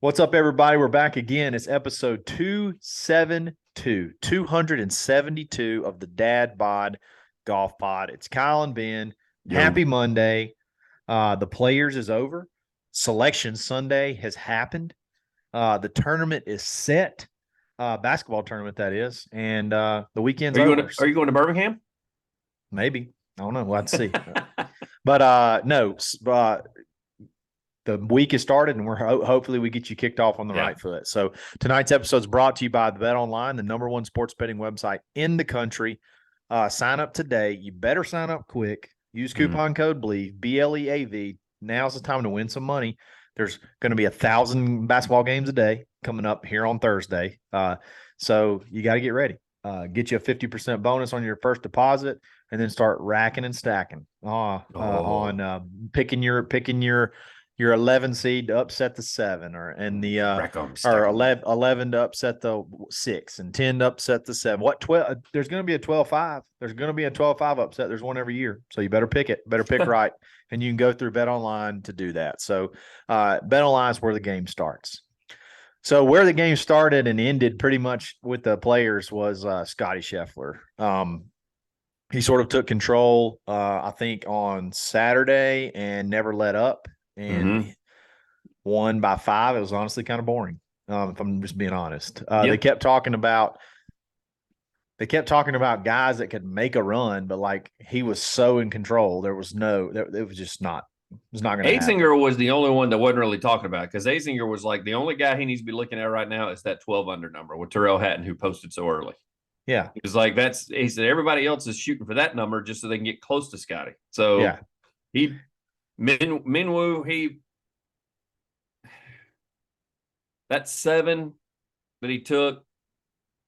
What's up, everybody? We're back again. It's episode 272 of the Dad Bod Golf Pod. It's Kyle and Ben. Yo, Happy Monday. The Players is over. Selection Sunday has happened. The tournament is set. Basketball tournament, that is. And the weekend's are you going over. to are you going to Birmingham? Maybe. I don't know. We'll have to see. No, the week has started, and we're hopefully we get you kicked off on the right foot. So tonight's episode is brought to you by the Bet Online, the number one sports betting website in the country. Sign up today. You better sign up quick. Use coupon code BLEAV, BLEAV. Now's the time to win some money. There's going to be 1,000 basketball games a day coming up here on Thursday. So you got to get ready. Get you a 50% bonus on your first deposit, and then start racking and stacking on picking your 11 seed to upset the 7, or 11 to upset the 6, and 10 to upset the 7. What 12? There's going to be a 12-5. There's going to be a 12-5 upset. There's one every year, so you better pick it. Better pick right, and you can go through Bet Online to do that. So, Bet Online is where the game starts. So where the game started and ended pretty much with the Players was Scottie Scheffler. He sort of took control, I think, on Saturday and never let up. And won by 5. It was honestly kind of boring, if I'm just being honest. They kept talking about guys that could make a run, but like he was so in control, it was not going to happen. Azinger was the only one that wasn't really talking about it, because Azinger was like the only guy he needs to be looking at right now is that 12 under number with Terrell Hatton, who posted so early. Yeah, he was like, he said everybody else is shooting for that number just so they can get close to Scottie. So yeah, Minwoo, that 7 that he took,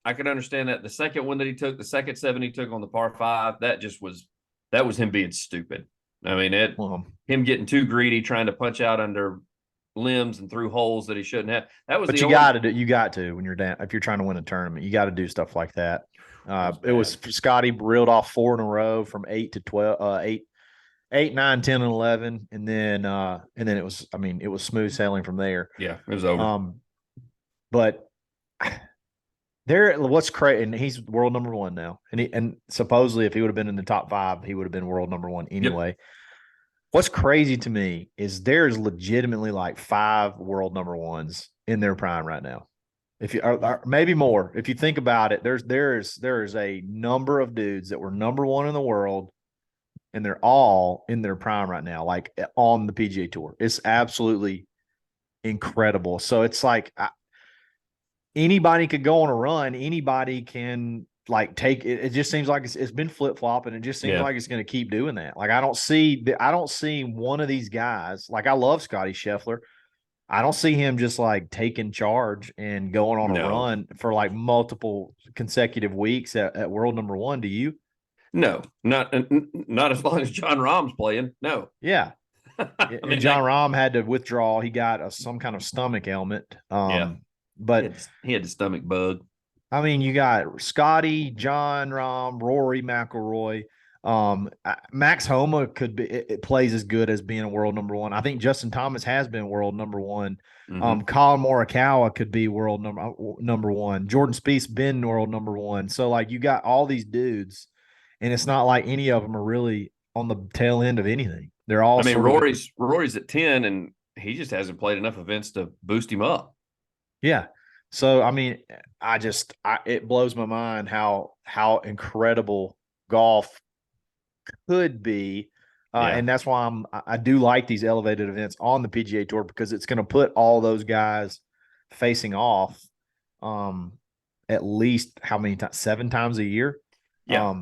I could understand that. The second one that he took, the second 7 he took on the par 5, that was him being stupid. I mean, him getting too greedy, trying to punch out under limbs and through holes that he shouldn't have. You got to when you're down, if you're trying to win a tournament, you got to do stuff like that. It was Scottie reeled off 4 in a row from 8 to 12, 8, 9, 10, and 11, and then it was smooth sailing from there. Yeah, it was over. But what's crazy, and he's world number 1 now, and supposedly if he would have been in the top 5, he would have been world number 1 anyway. Yep. What's crazy to me is there's legitimately like 5 world number 1s in their prime right now. If you or maybe more, if you think about it, there is a number of dudes that were number 1 in the world, and they're all in their prime right now, like on the PGA Tour. It's absolutely incredible. So it's like anybody could go on a run. Anybody can like take it. It just seems like it's been flip flopping. It just seems like it's going to keep doing that. Like I don't see one of these guys. Like I love Scottie Scheffler. I don't see him just like taking charge and going on a run for like multiple consecutive weeks at world number 1. Do you? No, not as long as Jon Rahm's playing. No. Yeah. And Jon Rahm had to withdraw. He got some kind of stomach ailment. But he had the stomach bug. I mean, you got Scottie, Jon Rahm, Rory McIlroy. Max Homa it plays as good as being a world number 1. I think Justin Thomas has been world number 1. Colin Morikawa could be world number 1. Jordan Spieth's been world number 1. So like you got all these dudes, and it's not like any of them are really on the tail end of anything. They're all. I mean, Rory's at 10, and he just hasn't played enough events to boost him up. Yeah. So I mean, it blows my mind how incredible golf could be, and that's why I do like these elevated events on the PGA Tour, because it's going to put all those guys facing off, at least how many times? 7 times a year. Yeah.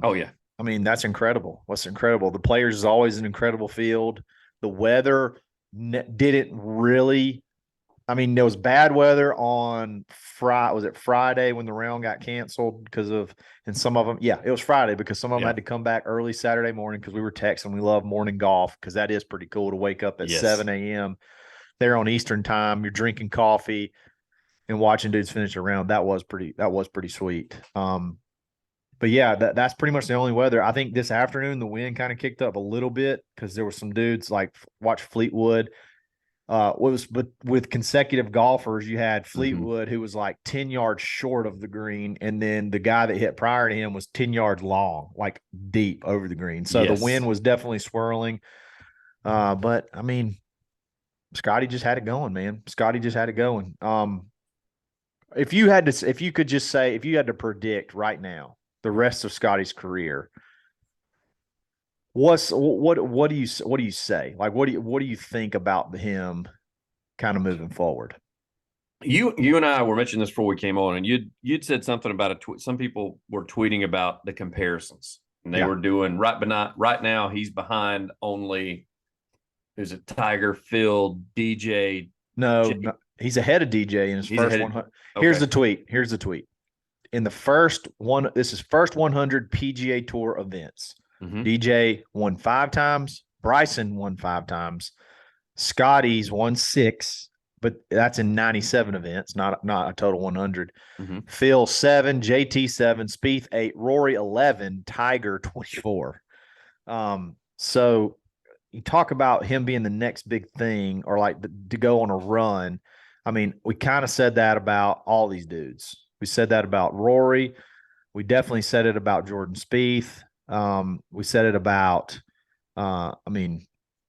I mean, that's incredible. What's incredible? The Players is always an incredible field. The weather didn't really. I mean, there was bad weather on Friday. Was it Friday when the round got canceled and some of them? Yeah, it was Friday because some of them had to come back early Saturday morning, because we were texting. We love morning golf because that is pretty cool to wake up at 7 a.m. there on Eastern time. You're drinking coffee and watching dudes finish a round. That was pretty sweet. But yeah, that's pretty much the only weather. I think this afternoon the wind kind of kicked up a little bit because there were some dudes like watch Fleetwood. but with consecutive golfers, you had Mm-hmm. Fleetwood, who was like 10 yards short of the green, and then the guy that hit prior to him was 10 yards long, like deep over the green. So the wind Yes. was definitely swirling. But I mean, Scottie just had it going, man. Scottie just had it going. If you could just say, if you had to predict right now the rest of Scottie's career, what do you say? Like, what do you think about him kind of moving forward? You and I were mentioning this before we came on, and you'd said something about a tweet. Some people were tweeting about the comparisons, and they Yeah. were doing right now. He's behind only who's it? Tiger, Phil, DJ. No, he's ahead of DJ in his He's first ahead. 100. Here's Okay. the tweet. Here's the tweet. In the first one, this is first 100 PGA Tour events. Mm-hmm. DJ won 5 times. Bryson won 5 times. Scotty's won 6, but that's in 97 events, not a total 100. Mm-hmm. Phil 7, JT 7, Spieth 8, Rory 11, Tiger 24. So you talk about him being the next big thing, or like to go on a run. I mean, we kind of said that about all these dudes. We said that about Rory. We definitely said it about Jordan Spieth. We said it about. I mean,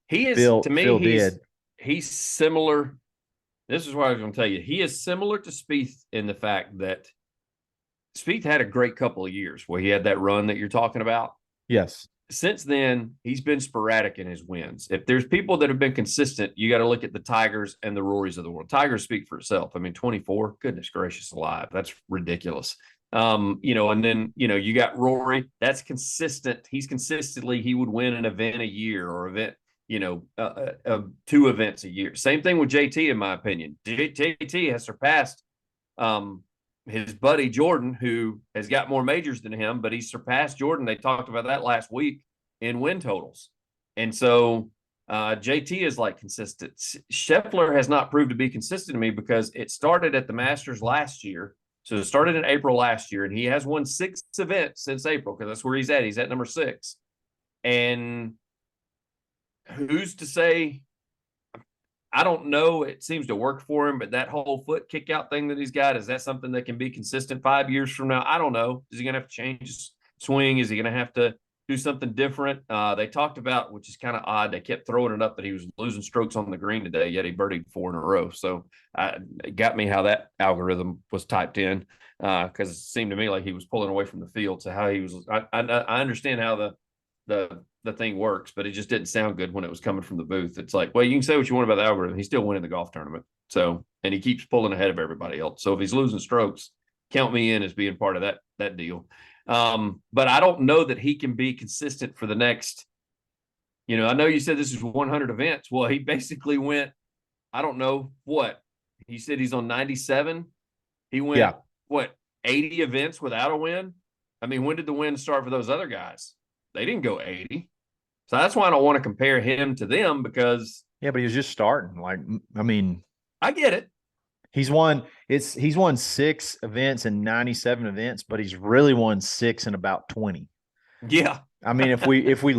He is Phil. to me. Phil did. He's similar. This is what I was going to tell you. He is similar to Spieth in the fact that Spieth had a great couple of years where he had that run that you're talking about. Yes. Since then, he's been sporadic in his wins. If there's people that have been consistent, you got to look at the Tigers and the Rorys of the world. Tigers speak for itself. I mean, 24, goodness gracious alive. That's ridiculous. And then, you got Rory. That's consistent. He would win an event a year or event, 2 events a year. Same thing with JT, in my opinion. JT has surpassed his buddy Jordan, who has got more majors than him, but he surpassed Jordan. They talked about that last week in win totals. And so JT is like consistent. Scheffler has not proved to be consistent to me because it started at the Masters last year. So it started in April last year, and he has won 6 events since April because that's where he's at. He's at number 6. And who's to say? I don't know. It seems to work for him, but that whole foot kick out thing that he's got, is that something that can be consistent 5 years from now? I don't know. Is he going to have to change his swing? Is he going to have to do something different? They talked about, which is kind of odd, they kept throwing it up that he was losing strokes on the green today, yet he birdied 4 in a row. So it got me how that algorithm was typed in because it seemed to me like he was pulling away from the field. So how he was, I understand how the thing works, but it just didn't sound good when it was coming from the booth. It's like, well, you can say what you want about the algorithm. He's still winning the golf tournament. So, and he keeps pulling ahead of everybody else. So if he's losing strokes, count me in as being part of that deal. But I don't know that he can be consistent for the next, I know you said this is 100 events. Well, he basically went, I don't know what he said. He's on 97. He went, 80 events without a win. I mean, when did the win start for those other guys? They didn't go 80. So that's why I don't want to compare him to them because. Yeah, but he was just starting. Like, I mean, I get it. He's won 6 events and 97 events, but he's really won 6 in about 20. Yeah. I mean, if we actually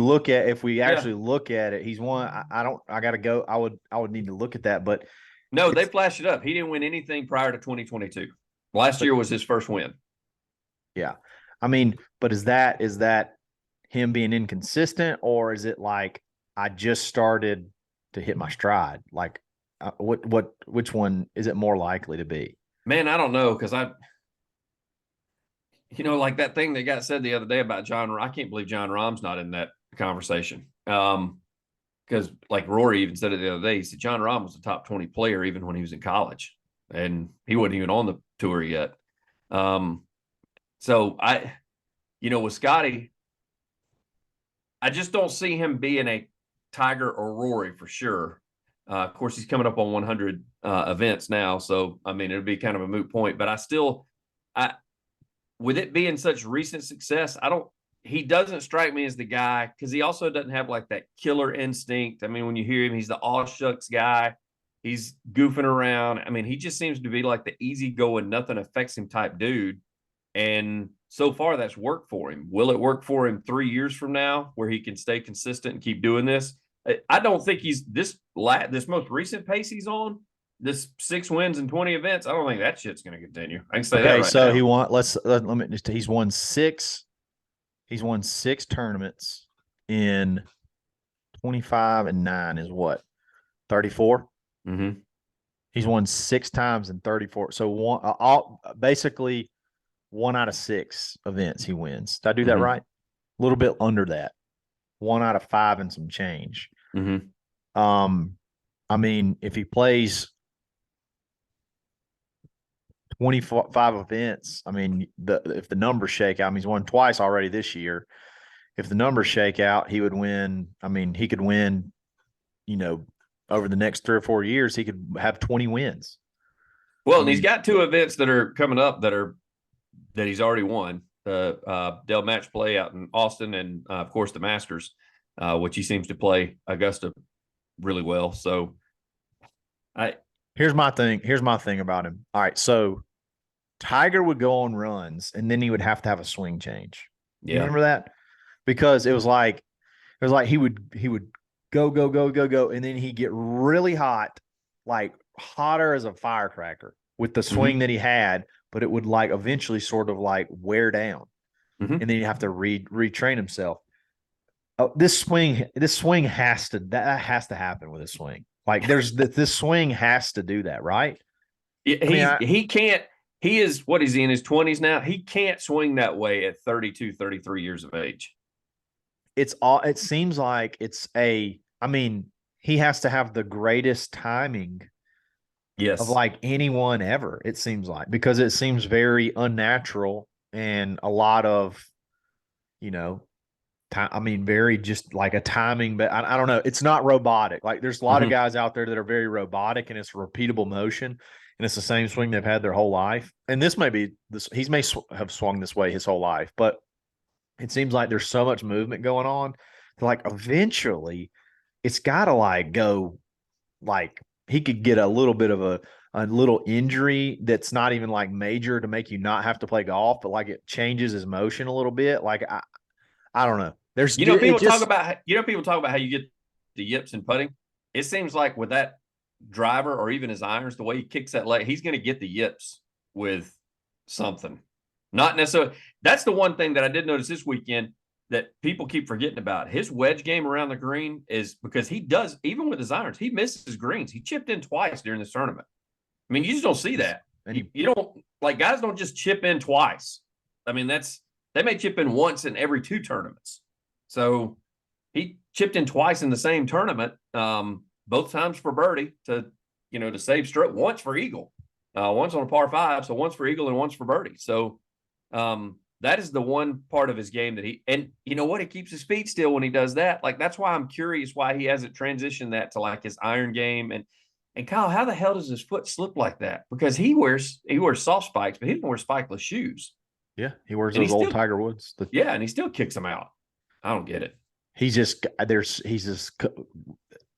look at it, he's won. I gotta go. I would need to look at that, but no, they flashed it up. He didn't win anything prior to 2022. Last year was his first win. Yeah. I mean, but is that him being inconsistent, or is it like I just started to hit my stride? Like, which one is it more likely to be? Man, I don't know because like that thing that got said the other day about John. I can't believe John Rahm's not in that conversation. Because like Rory even said it the other day, he said John Rahm was a top 20 player even when he was in college, and he wasn't even on the tour yet. So with Scottie, I just don't see him being a Tiger or Rory for sure. Of course, he's coming up on 100 events now, so I mean it'll be kind of a moot point. But with it being such recent success, he doesn't strike me as the guy because he also doesn't have like that killer instinct. I mean, when you hear him, he's the all shucks guy. He's goofing around. I mean, he just seems to be like the easygoing, nothing affects him type dude. And so far, that's worked for him. Will it work for him 3 years from now where he can stay consistent and keep doing this? I don't think he's this most recent pace he's on. This 6 wins in 20 events. I don't think that shit's going to continue. I can say that right so now. he won. Let me just. He's won 6. He's won 6 tournaments in 25 and 9 is what 34. Mm-hmm. He's won 6 times in 34. So basically 1 out of 6 events he wins. Did I do that Mm-hmm. right? A little bit under that. 1 out of 5 and some change. Mm-hmm. I mean, if he plays 25 events, I mean, if the numbers shake out, I mean, he's won twice already this year. If the numbers shake out, he would win. I mean, he could win, over the next 3 or 4 years, he could have 20 wins. Well, and he's got 2 events that are coming up that he's already won. The Dell Match Play out in Austin, and of course the Masters, which he seems to play Augusta really well. So, here's my thing about him. All right, so Tiger would go on runs, and then he would have to have a swing change. yeah. You remember that? Because it was like he would go, and then he'd get really hot, like hotter as a firecracker with the swing that he had, but it would like eventually sort of like wear down, and then you have to retrain himself. Oh, this swing has to happen with his swing. Like this swing has to do that, right? He can't. He is what is he in his 20s now? He can't swing that way at 32, 33 years of age. It seems like he has to have the greatest timing of like anyone ever, it seems like, because it seems very unnatural and a lot of, very just like a timing, but I don't know. It's not robotic. Like there's a lot of guys out there that are very robotic and it's repeatable motion and it's the same swing they've had their whole life. And this may be this, have swung this way his whole life, but it seems like there's so much movement going on that like eventually it's got to like go, like he could get a little bit of a little injury that's not even like major to make you not have to play golf, but like it changes his motion a little bit. Like I don't know. People talk about how you get the yips in putting. It seems like with that driver or even his irons, the way he kicks that leg, he's going to get the yips with something. Not necessarily. That's the one thing that I did notice this weekend that people keep forgetting about. His wedge game around the green is because he does, even with his irons, he misses greens. He chipped in twice during this tournament. I mean, you just don't see that. And you don't, like, guys don't just chip in twice. I mean, they may chip in once in every 2 tournaments. So he chipped in twice in the same tournament, both times for birdie to save stroke, once for eagle, once on a par 5. So once for eagle and once for birdie. So that is the one part of his game that you know what? He keeps his feet still when he does that. Like, that's why I'm curious why he hasn't transitioned that to like his iron game. And Kyle, how the hell does his foot slip like that? Because he wears soft spikes, but he doesn't wear spikeless shoes. Yeah, he wears those old Tiger Woods. And he still kicks them out. I don't get it. He's just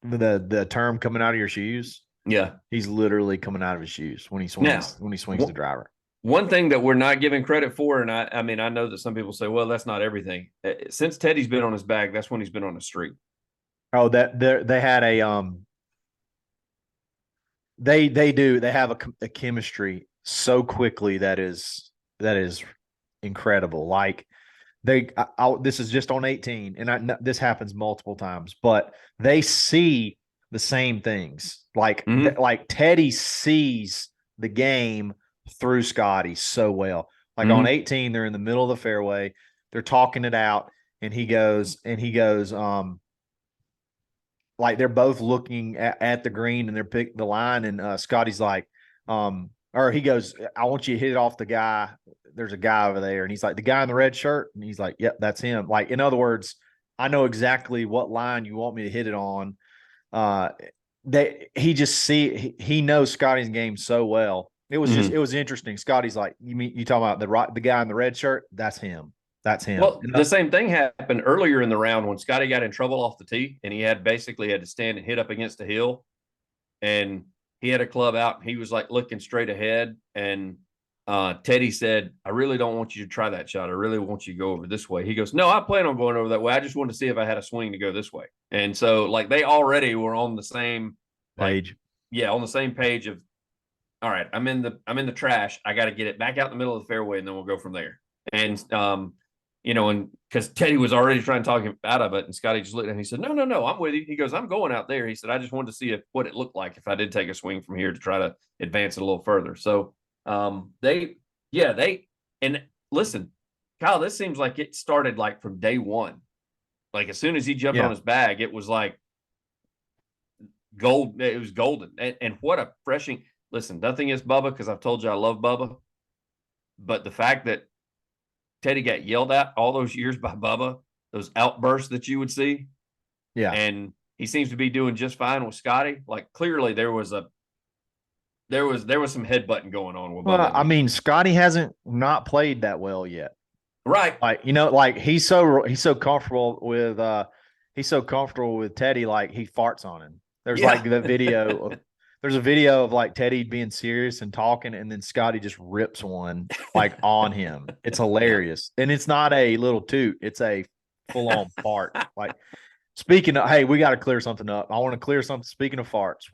the term coming out of your shoes. Yeah, he's literally coming out of his shoes when he swings the driver. One thing that we're not giving credit for, and I mean, I know that some people say, well, that's not everything. Since Teddy's been on his bag, that's when he's been on a streak. Oh, they had a they have a chemistry so quickly that is incredible. Like this is just on 18, and this happens multiple times, but they see the same things. Like like Teddy sees the game through Scottie so well. Like on 18, they're in the middle of the fairway, they're talking it out, and he goes, like they're both looking at the green and they're picking the line, and Scottie's like, or he goes, I want you to hit it off the guy. There's a guy over there. And he's like, the guy in the red shirt? And he's like, yep, that's him. Like, in other words, I know exactly what line you want me to hit it on. He knows Scottie's game so well. It was it was interesting. Scottie's like, you talking about the guy in the red shirt? That's him. That's him. Well, the same thing happened earlier in the round when Scottie got in trouble off the tee, and he had to stand and hit up against the hill, and he had a club out. And he was like looking straight ahead, and Teddy said, I really don't want you to try that shot. I really want you to go over this way. He goes, no, I plan on going over that way. I just wanted to see if I had a swing to go this way. And so like they already were on the same page. On the same page of, all right, I'm in the trash. I got to get it back out in the middle of the fairway, and then we'll go from there. And and because Teddy was already trying to talk him out of it, and Scottie just looked at him. He said, no, I'm with you. He goes, I'm going out there. He said, I just wanted to see what it looked like if I did take a swing from here to try to advance it a little further. So and listen, Kyle, this seems like it started like from day one. Like as soon as he jumped on his bag, it was like gold. It was golden. And what a freshing. Listen, nothing is Bubba because I've told you I love Bubba. But the fact that Teddy got yelled at all those years by Bubba, those outbursts that you would see. Yeah. And he seems to be doing just fine with Scottie. Like clearly there was some headbutting going on with Bubba. Well, I mean, Scottie hasn't not played that well yet. Right. Like, like he's so comfortable with Teddy, like he farts on him. There's like the video of there's a video of like Teddy being serious and talking, and then Scottie just rips one like on him. It's hilarious. And it's not a little toot, it's a full-on fart. Like speaking of, hey, we got to clear something up. I want to clear something. Speaking of farts,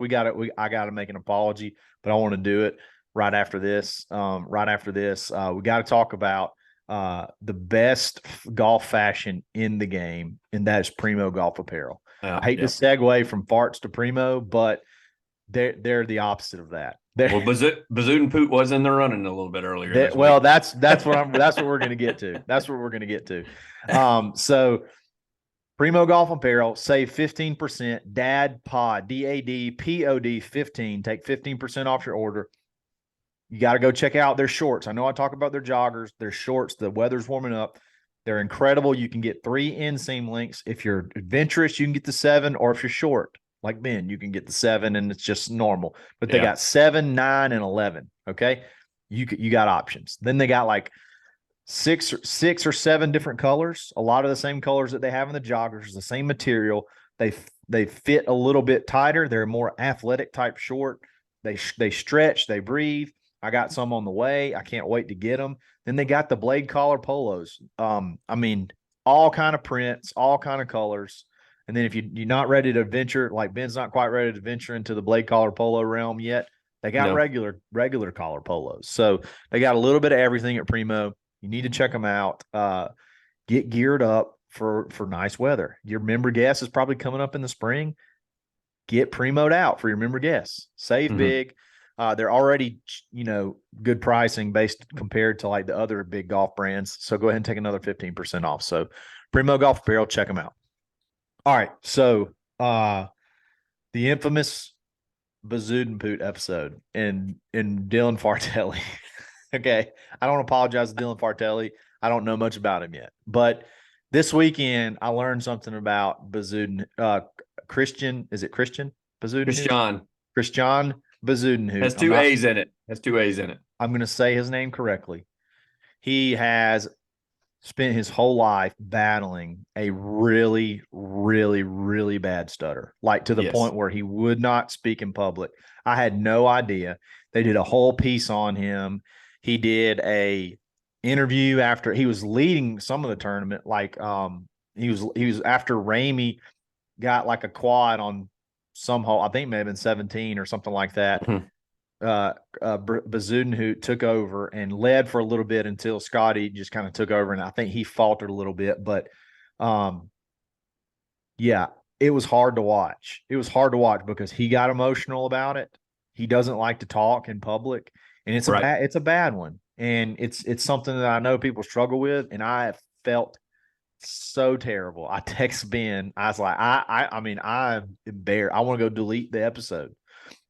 I got to make an apology, but I want to do it right after this. We got to talk about the best golf fashion in the game, and that is Primo golf apparel. I hate to segue from farts to Primo, but they're the opposite of that. Well, Bazoon Poot was in the running a little bit earlier. That's what we're going to get to. That's what we're going to get to. So Primo golf apparel, save 15%. Dadpod, DADPOD 15. Take 15% off your order. You got to go check out their shorts. I know I talk about their joggers, their shorts. The weather's warming up. They're incredible. You can get 3 inseam links. If you're adventurous, you can get the 7, or if you're short, like Ben, you can get the 7, and it's just normal. But they got 7, 9, and 11. Okay, you got options. Then they got like six or 7 different colors. A lot of the same colors that they have in the joggers, the same material. They fit a little bit tighter. They're a more athletic type short. They stretch. They breathe. I got some on the way. I can't wait to get them. Then they got the blade collar polos. I mean, all kind of prints, all kind of colors. And then if you're not ready to venture, like Ben's not quite ready to venture into the blade collar polo realm yet, they got regular collar polos. So they got a little bit of everything at Primo. You need to check them out. Get geared up for nice weather. Your member guest is probably coming up in the spring. Get Primo'd out for your member guests. Save big. They're already, good pricing based compared to like the other big golf brands. So go ahead and take another 15% off. So Primo Golf Apparel, check them out. All right. So the infamous Bazoodenpoot episode and Dylan Fartelli. Okay. I don't apologize to Dylan Fartelli. I don't know much about him yet. But this weekend I learned something about Bazooden. Christian. Is it Christian? Bazoodenpoot? Christian Bazoodenhout. Has 2 A's in it. I'm going to say his name correctly. He has spent his whole life battling a really, really, really bad stutter, like to the point where he would not speak in public. I had no idea. They did a whole piece on him. He did a interview after he was leading some of the tournament. Like he was after Ramey got like a quad on some hole, I think it may have been 17 or something like that. Bazoodenhout took over and led for a little bit until Scottie just kind of took over, and I think he faltered a little bit. But it was hard to watch. It was hard to watch because he got emotional about it. He doesn't like to talk in public, and it's a bad one. And it's something that I know people struggle with, and I have felt so terrible. I text Ben. I was like, I'm embarrassed. I want to go delete the episode.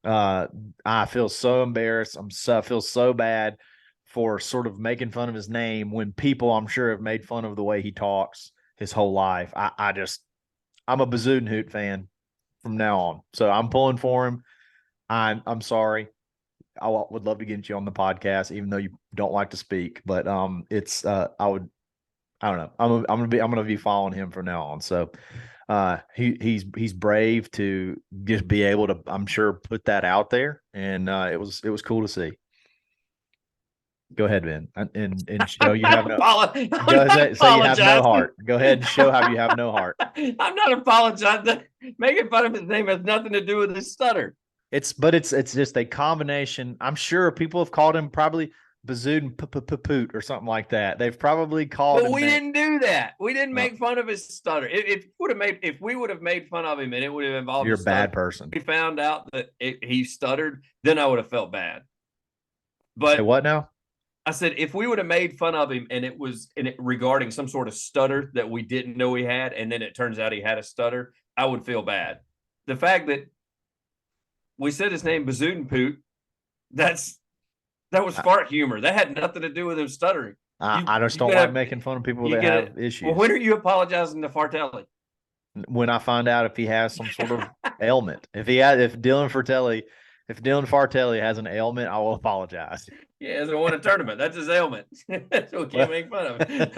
I feel so embarrassed. I feel so bad for sort of making fun of his name when people I'm sure have made fun of the way he talks his whole life. I'm a Bazoodenhout fan from now on. So I'm pulling for him. I'm sorry. I would love to get you on the podcast, even though you don't like to speak, but I don't know. I'm gonna be following him from now on. So he's brave to just be able to, I'm sure, put that out there, and it was cool to see. Go ahead, Ben, and show you have no. I'm Go not ahead, say you have no apologizing. heart. Go ahead and show how you have no heart. I'm not apologizing. Making fun of his name has nothing to do with his stutter. It's just a combination. I'm sure people have called him probably Bazood and Poot or something like that. They've probably called him. But we didn't do that. We didn't make fun of his stutter. If we would have made fun of him and it would have involved, you're a bad person. We found out that he stuttered, then I would have felt bad. But say what now? I said if we would have made fun of him and it was regarding some sort of stutter that we didn't know he had, and then it turns out he had a stutter, I would feel bad. The fact that we said his name Bazoodenpoot, that was fart humor. That had nothing to do with him stuttering. I just don't like making fun of people that have issues. Well, when are you apologizing to Fartelli? When I find out if he has some sort of ailment. If Dylan Fartelli has an ailment, I will apologize. He hasn't won a tournament. That's his ailment. So we can't make fun of him.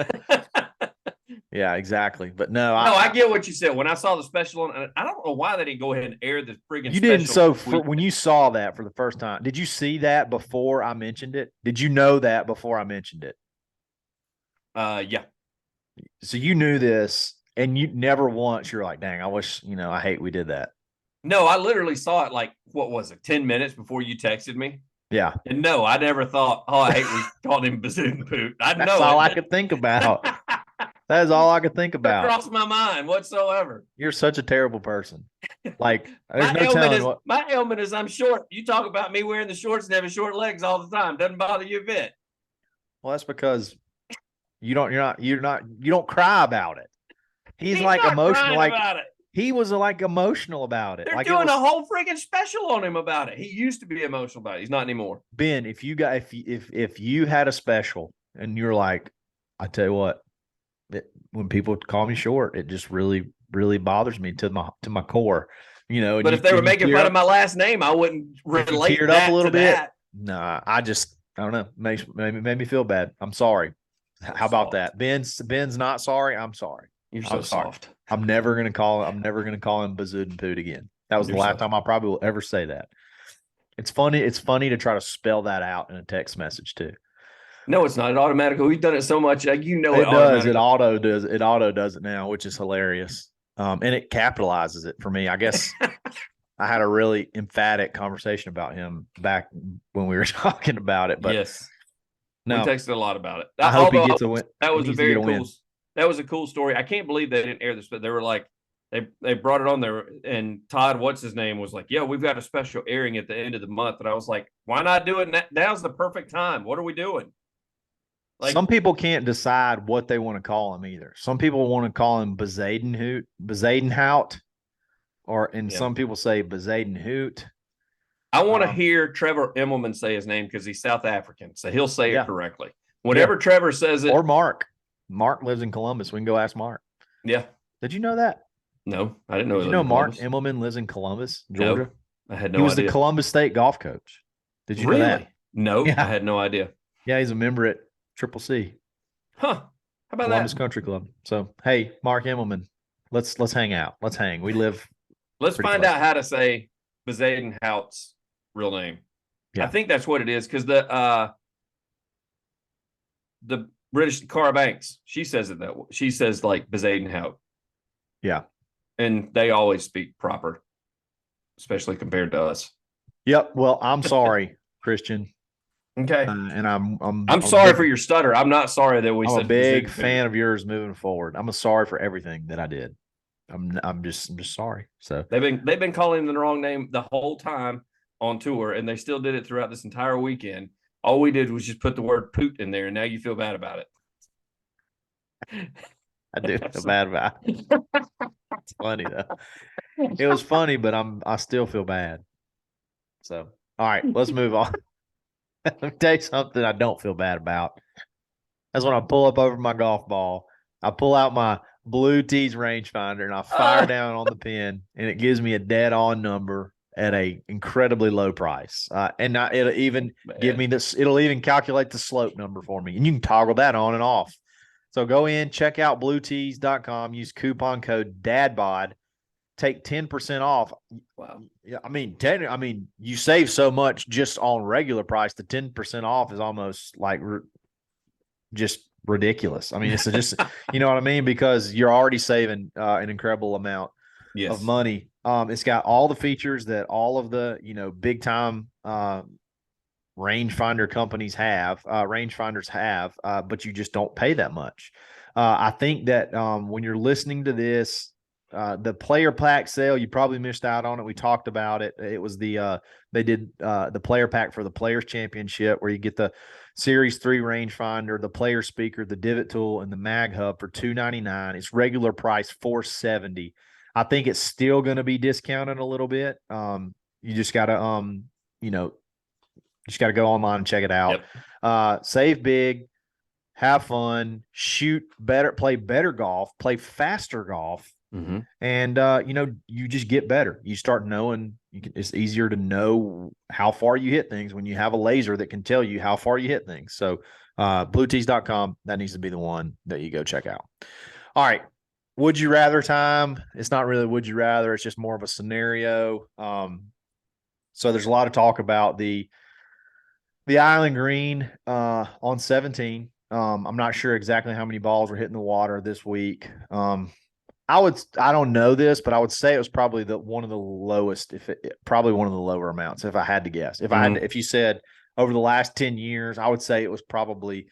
Yeah, exactly. But no, I get what you said. When I saw the special, I don't know why they didn't go ahead and air the friggin' you didn't. So when you saw that for the first time, did you see that before I mentioned it? Did you know that before I mentioned it? Yeah. So you knew this, and you never once you're like, dang, I wish, I hate we did that. No, I literally saw it like, what was it, 10 minutes before you texted me? Yeah. And no, I never thought, I hate we called him Bazoodenpoot. That's all I could think about. That is all I could think about. It crossed my mind whatsoever. You're such a terrible person. Like, there's no telling what. My ailment is I'm short. You talk about me wearing the shorts and having short legs all the time. Doesn't bother you a bit. Well, that's because you don't cry about it. He's like emotional, like about it. He was like emotional about it. They're like doing a whole freaking special on him about it. He used to be emotional about it. He's not anymore. Ben, if you had a special and you're like, I tell you what, when people call me short, it just really, really bothers me to my core. But if they were making fun of my last name, I wouldn't relate teared that up a little to bit. that. Nah, I don't know. Made me feel bad. I'm sorry. How about that? Ben's not sorry. I'm sorry. You're so soft. I'm never gonna call him Bazoodenpoot again. That was the last time I probably will ever say that. It's funny to try to spell that out in a text message too. No, it's not. It automatically. We've done it so much. It does. It auto does it now, which is hilarious. And it capitalizes it for me. I guess I had a really emphatic conversation about him back when we were talking about it. But yes, no, we texted a lot about it. I hope he gets a win. That was a very cool. That was a cool story. I can't believe they didn't air this, but they were like, they brought it on there, and Todd, what's his name, was like, yeah, we've got a special airing at the end of the month. And I was like, why not do it? Now's the perfect time. What are we doing? Like, some people can't decide what they want to call him either. Some people want to call him Bazadenhout, some people say Bazadenhoot. I want to hear Trevor Immelman say his name because he's South African, so he'll say it correctly. Whenever Trevor says it. Or Mark. Mark lives in Columbus. We can go ask Mark. Yeah. Did you know that? No, I didn't know. Did you know Mark Immelman lives in Columbus, Georgia? No, I had no idea. He was the Columbus State golf coach. Did you know that? No, I had no idea. Yeah, he's a member at Triple C. Huh. How about Columbus Country Club. So, hey, Mark Immelman, let's hang out. Let's hang. We live. Let's find out how to say Bazadenhout's real name. Yeah. I think that's what it is, because the British Cara Banks, she says it that way. She says like Bazadenhout. Yeah. And they always speak proper, especially compared to us. Yep. Well, I'm sorry, Christian. Okay. And I'm sorry for your stutter. I'm not sorry that we said. I'm a big fan of yours moving forward. I'm sorry for everything that I did. I'm just sorry. So they've been calling him the wrong name the whole time on tour, and they still did it throughout this entire weekend. All we did was just put the word poot in there, and now you feel bad about it. I do feel bad about it. It's funny though. It was funny, but I still feel bad. So all right, let's move on. Let me tell you something I don't feel bad about. That's when I pull up over my golf ball. I pull out my Blue Tees rangefinder and I fire down on the pin, and it gives me a dead on number at a incredibly low price. And it'll even give me this. It'll even calculate the slope number for me, and you can toggle that on and off. So go in, check out bluetees.com, use coupon code DADBOD, take 10% off. Wow. Yeah, I mean, you save so much just on regular price. The 10% off is almost like just ridiculous. I mean, it's just you know what I mean, because you're already saving an incredible amount of money. It's got all the features that all of the big time rangefinder companies have, rangefinders have, but you just don't pay that much. I think that when you're listening to this, the player pack sale, you probably missed out on it. We talked about it. It was they did the player pack for the Players Championship, where you get the Series 3 rangefinder, the player speaker, the divot tool, and the mag hub for $299. It's regular price $470. I think it's still going to be discounted a little bit. You just got to just got to go online and check it out. Yep. Save big, have fun, shoot better, play better golf, play faster golf. Mm-hmm. And, you just get better. You start knowing it's easier to know how far you hit things when you have a laser that can tell you how far you hit things. So, bluetees.com, that needs to be the one that you go check out. All right. Would you rather time? It's not really would you rather. It's just more of a scenario. So there's a lot of talk about the island green on 17. I'm not sure exactly how many balls were hitting the water this week. I don't know this, but I would say it was probably one of the lowest, probably one of the lower amounts, if I had to guess. If you said over the last 10 years, I would say it was probably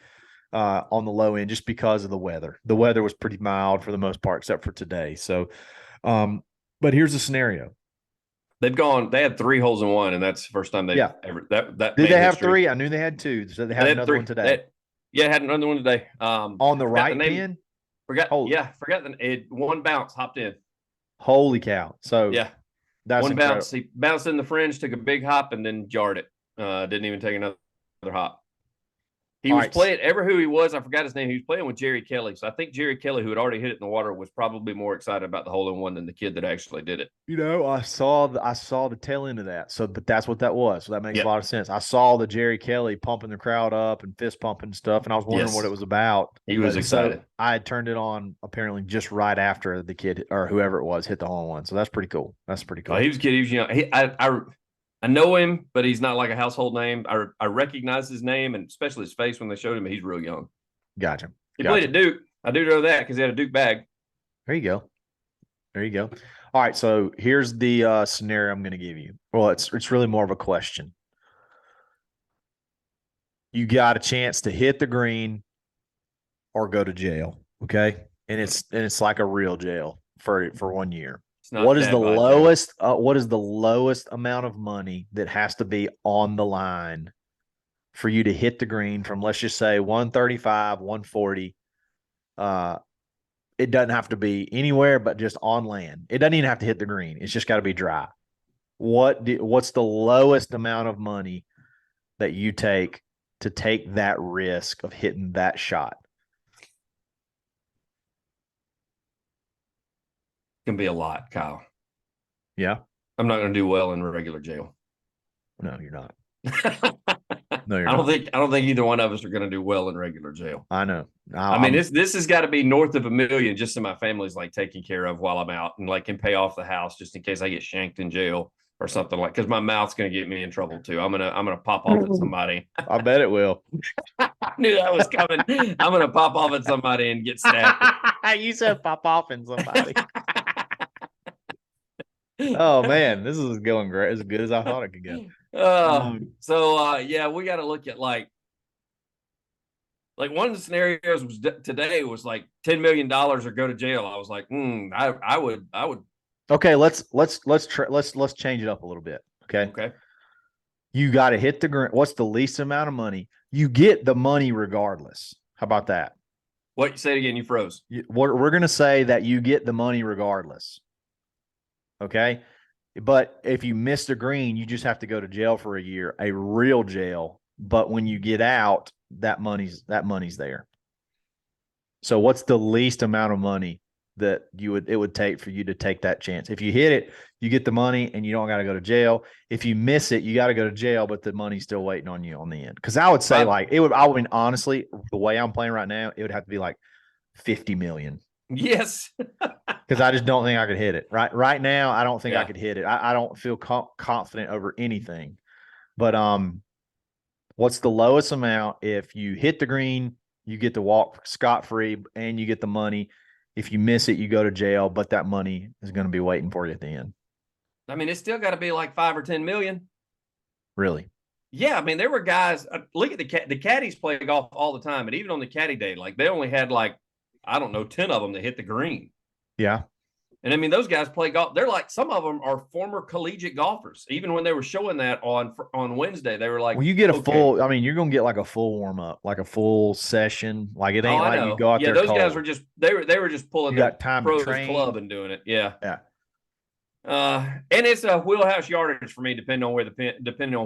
on the low end, just because of the weather. The weather was pretty mild for the most part, except for today. So, but here's the scenario. They had 3 holes in one, and that's the first time they've ever that. Did they have 3? I knew they had 2. So they had another 3. one today. Had another one today. On the right pin? Forgot one bounce, hopped in. Holy cow. So that's one incredible. bounce. He bounced in the fringe, took a big hop, and then jarred it. Didn't even take another hop. He was playing, who he was, I forgot his name. He was playing with Jerry Kelly. So I think Jerry Kelly, who had already hit it in the water, was probably more excited about the hole-in-one than the kid that actually did it. I saw the tail end of that. So, but that's what that was. So that makes a lot of sense. I saw the Jerry Kelly pumping the crowd up and fist pumping stuff, and I was wondering what it was about. He was excited. So I had turned it on apparently just right after the kid or whoever it was hit the hole-in-one. So that's pretty cool. Oh, he was a kid. He was young. I know him, but he's not like a household name. I recognize his name and especially his face when they showed him. He's real young. Gotcha. He played at Duke. I do know that because he had a Duke bag. There you go. All right, so here's the scenario I'm going to give you. Well, it's really more of a question. You got a chance to hit the green or go to jail, okay? And it's like a real jail for 1 year. What is the lowest amount of money that has to be on the line for you to hit the green from, let's just say 135, 140? It doesn't have to be anywhere but just on land. It doesn't even have to hit the green. It's just got to be dry. What's the lowest amount of money that you take to take that risk of hitting that shot? Can be a lot, Kyle. Yeah. I'm not going to do well in regular jail. No, you're not. No, you're not. I don't think either one of us are going to do well in regular jail. I know. I mean, this has got to be north of $1 million just so my family's like taken care of while I'm out and like can pay off the house just in case I get shanked in jail or something like, because my mouth's going to get me in trouble too. I'm gonna pop off at somebody. I bet it will. I knew that was coming. I'm gonna pop off at somebody and get stabbed. You said pop off in somebody. Oh man, this is going great. As good as I thought it could go. We got to look at like one of the scenarios was today was like $10 million or go to jail. I was like, I would. Okay, let's change it up a little bit. Okay. You got to hit the green. What's the least amount of money? You get the money regardless. How about that? What? Say it again. You froze. We're going to say that you get the money regardless. Okay. But if you miss the green, you just have to go to jail for a year, a real jail. But when you get out, that money's there. So what's the least amount of money that it would take for you to take that chance? If you hit it, you get the money and you don't got to go to jail. If you miss it, you got to go to jail, but the money's still waiting on you on the end. Because I would say honestly, the way I'm playing right now, it would have to be like 50 million. Yes. because I just don't think I could hit it. Right now, I don't think I Yeah. could hit it. I don't feel confident over anything. But what's the lowest amount if you hit the green, you get to walk scot-free and you get the money. If you miss it, you go to jail, but that money is going to be waiting for you at the end. I mean, it's still got to be like 5 or 10 million. Really? Yeah, I mean, there were guys. Look at the caddies play golf all the time, and even on the caddy day, like they only had like, I don't know, 10 of them that hit the green. Yeah. And I mean, those guys play golf. They're like, some of them are former collegiate golfers. Even when they were showing that on Wednesday, they were like, well, you get a full. I mean, you're gonna get like a full warm up, like a full session. Like it ain't like you go out there. Those cold. guys were just they were just pulling their time pros to train. club and doing it. Yeah. Yeah. And it's a wheelhouse yardage for me, depending on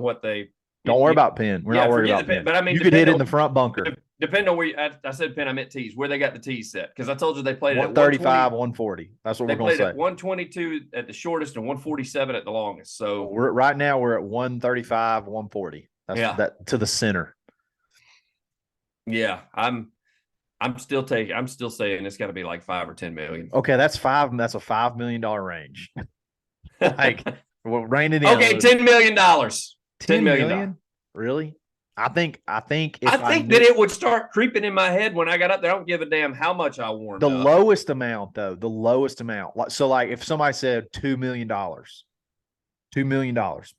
what they. Don't worry about pin. We're not worried about pin. But I mean, you could hit it in the front bunker. Depending on where I said pin, I meant tees. Where they got the tees set, because I told you they played 135, 140. That's what we're going to say. They played at 122 at the shortest and 147 at the longest. So right now we're at 135, 140. That's that to the center. Yeah, I'm still saying it's got to be like 5 or 10 million. Okay, that's a $5 million range. Like, well, rein it in. Okay, $10 million. $10 million? Really? I think that it would start creeping in my head when I got up there. I don't give a damn how much I warmed up. The lowest amount. So like if somebody said $2 million,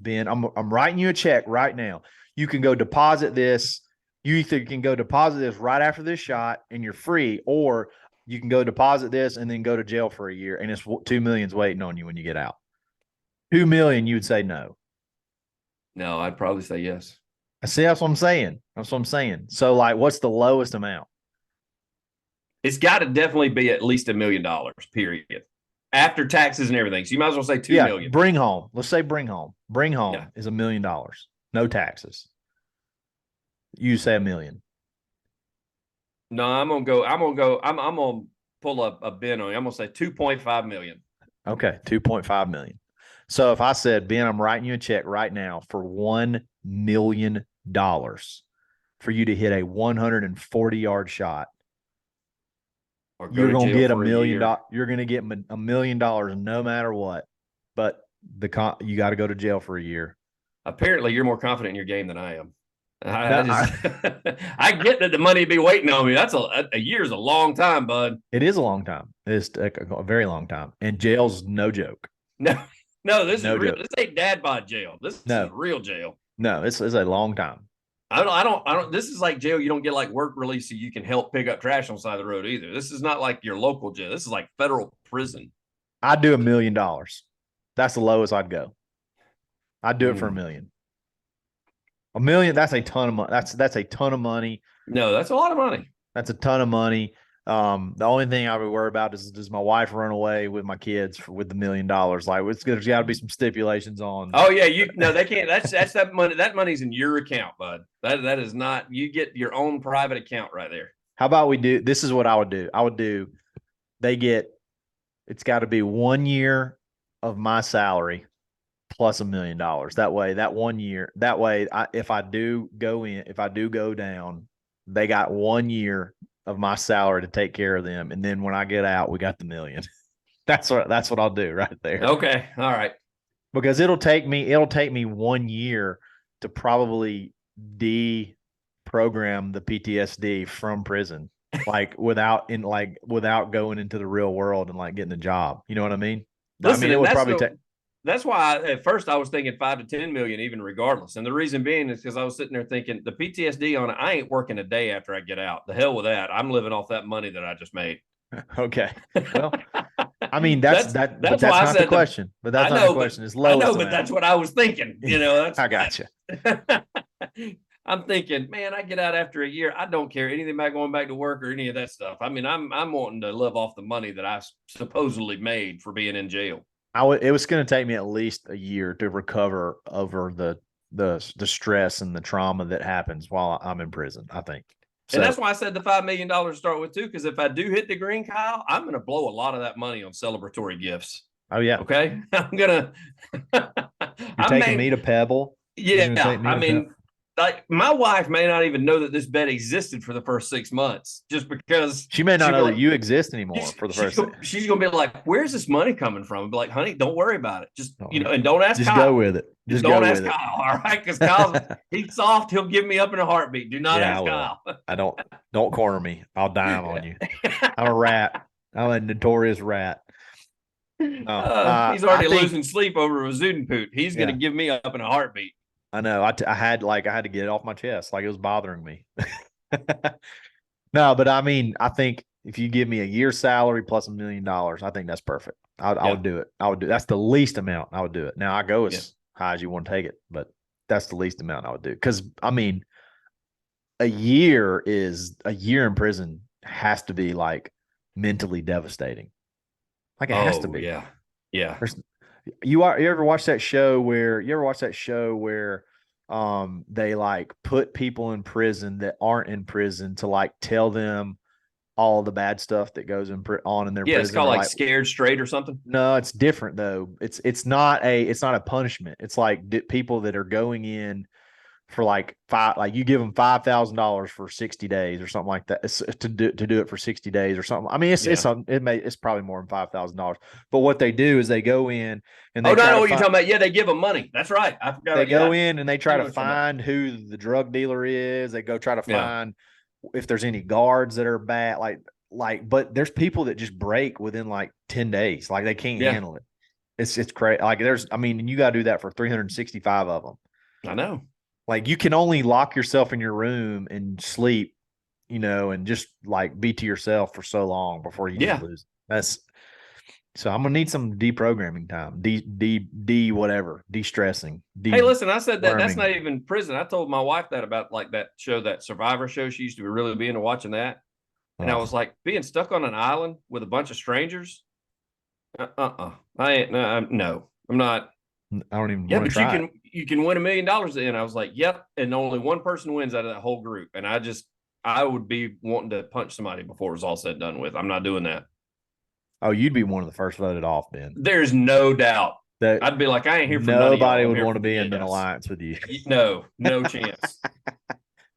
Ben, I'm writing you a check right now. You can go deposit this. You either can go deposit this right after this shot and you're free, or you can go deposit this and then go to jail for a year, and it's $2 million's waiting on you when you get out. $2 million, you would say no. No, I'd probably say yes. See, that's what I'm saying. So, like, what's the lowest amount? It's got to definitely be at least $1 million, period. After taxes and everything. So you might as well say $2 million. Bring home. Let's say bring home. Bring home is $1 million. No taxes. You say $1 million. No, I'm gonna pull up a bin on you. I'm gonna say 2.5 million. Okay, 2.5 million. So if I said, Ben, I'm writing you a check right now for $1 million for you to hit a 140-yard shot, you're going to get $1 million. You're going to get $1 million no matter what. But you got to go to jail for a year. Apparently, you're more confident in your game than I am. I get that the money be waiting on me. That's a year's a long time, bud. It is a long time. It's a very long time. And jail's no joke. No, this is real. This ain't Dadbod jail. This is real jail. No, it's a long time. I don't. This is like jail. You don't get like work release so you can help pick up trash on the side of the road either. This is not like your local jail. This is like federal prison. I'd do $1 million. That's the lowest I'd go. I'd do it for $1 million. $1 million. That's a ton of money. That's a ton of money. No, that's a lot of money. That's a ton of money. The only thing I would worry about is, does my wife run away with my kids with the $1 million? Like, there's got to be some stipulations on. Oh yeah, they can't. That's that money. That money's in your account, bud. That is not. You get your own private account right there. How about we do? This is what I would do. It's got to be 1 year of my salary plus $1 million. That way, that 1 year. That way, if I do go down, they got 1 year of my salary to take care of them, and then when I get out, we got the $1 million. That's what I'll do right there. Okay, all right. Because it'll take me 1 year to probably deprogram the PTSD from prison, like without going into the real world and like getting a job. You know what I mean? Listen, it would probably take. That's why at first I was thinking 5 to 10 million, even regardless. And the reason being is because I was sitting there thinking the PTSD on it, I ain't working a day after I get out. The hell with that. I'm living off that money that I just made. Okay. Well, I mean, that's not the question. But that's not the question. It's lowest. I know, but that's what I was thinking. You know, I got you. I'm thinking, man, I get out after a year. I don't care anything about going back to work or any of that stuff. I mean, I'm wanting to live off the money that I supposedly made for being in jail. It was going to take me at least a year to recover over the stress and the trauma that happens while I'm in prison, I think. So, and that's why I said the $5 million to start with too, because if I do hit the green, Kyle, I'm going to blow a lot of that money on celebratory gifts. Oh yeah. Okay. I'm going to. You're taking me to Pebble. Yeah. I mean, like my wife may not even know that this bet existed for the first 6 months, just because She may not know that like, you exist anymore for the first. She's gonna be like, "Where's this money coming from?" I'll be like, "Honey, don't worry about it. Just Oh, and don't ask just Kyle. go with it. Just don't go ask with Kyle, all right? Because Kyle's he's soft. He'll give me up in a heartbeat. Do not ask Kyle. I don't corner me. I'll dime on you. I'm a rat. I'm a notorious rat. No, He's already losing sleep over a Zudenpoot. He's gonna give me up in a heartbeat. I know. I had to get it off my chest. Like it was bothering me. No, but I mean, I think if you give me a year's salary plus $1 million, I think that's perfect. I would do it. I would do. That's the least amount I would do it. Now I go as high as you want to take it, but that's the least amount I would do. Because I mean, a year in prison has to be like mentally devastating. Like it has to be. Yeah. Yeah. You ever watch that show where they like put people in prison that aren't in prison to like tell them all the bad stuff that goes on in their prison? It's called like Scared Straight or something. No, it's different though. It's not a punishment. It's like people that are going in for like you give them $5,000 for 60 days or something like that. It's to do it for 60 days or something. I mean, it's probably more than $5,000. But what they do is they go in and they I know what you're talking about. Yeah, they give them money. That's right. I forgot. They go in and they try to find who the drug dealer is. They go try to find if there's any guards that are bad. But there's people that just break within like 10 days. Like they can't handle it. It's crazy. Like you got to do that for 365 of them. I know. Like you can only lock yourself in your room and sleep, and just like be to yourself for so long before you just lose. So I'm gonna need some deprogramming time, de-stressing. Hey, listen, I said that's not even prison. I told my wife that about like that show, that Survivor show. She used to really be into watching that, and I was like, being stuck on an island with a bunch of strangers. I'm not. I don't even want to try. But you can win $1 million. And I was like, yep. And only one person wins out of that whole group. And I would be wanting to punch somebody before it was all said and done with. I'm not doing that. Oh, you'd be one of the first voted off, Ben. There's no doubt. I'd be like, I ain't here for nobody would want to be in an alliance with you. No chance.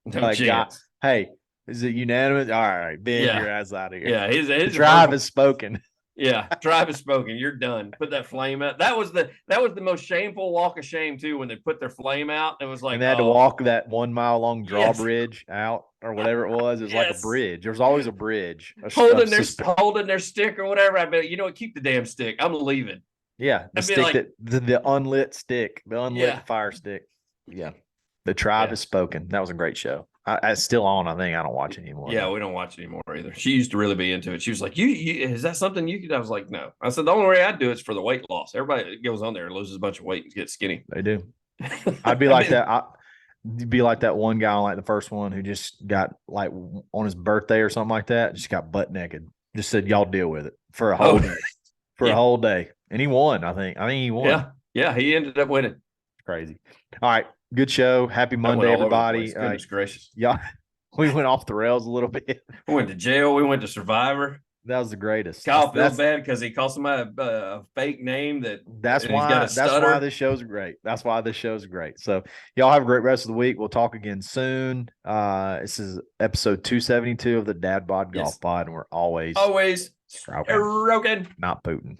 No chance. God. Hey, is it unanimous? All right, Ben, your ass out of here. Yeah, his drive has spoken. Yeah, tribe has spoken. You're done. Put that flame out. That was the most shameful walk of shame too, when they put their flame out. It was like, and they had to walk that 1 mile long drawbridge out or whatever it was. It was like a bridge. There was always a bridge. Holding their stick or whatever. I bet, keep the damn stick. I'm leaving. Yeah, the stick the unlit stick, the unlit fire stick. Yeah, the tribe has spoken. That was a great show. It's still on. I think I don't watch it anymore. Yeah, we don't watch it anymore either. She used to really be into it. She was like, "You is that something you could?" I was like, "No." I said, "The only way I do it's for the weight loss. Everybody that goes on there and loses a bunch of weight and gets skinny." They do. I'd be like that. I'd be like that one guy on like the first one who just got like on his birthday or something like that, just got butt naked. Just said, "Y'all deal with it" for a whole day. A whole day, and he won. I think he won. Yeah, he ended up winning. Crazy. All right. Good show. Happy Monday, everybody. Goodness gracious. Yeah. We went off the rails a little bit. We went to jail. We went to Survivor. That was the greatest. Kyle feels bad because he called somebody a fake name. That's why this show's great. That's why this show's great. So y'all have a great rest of the week. We'll talk again soon. This is episode 272 of the Dadbod Golf Pod, and we're always stroking, not Putin.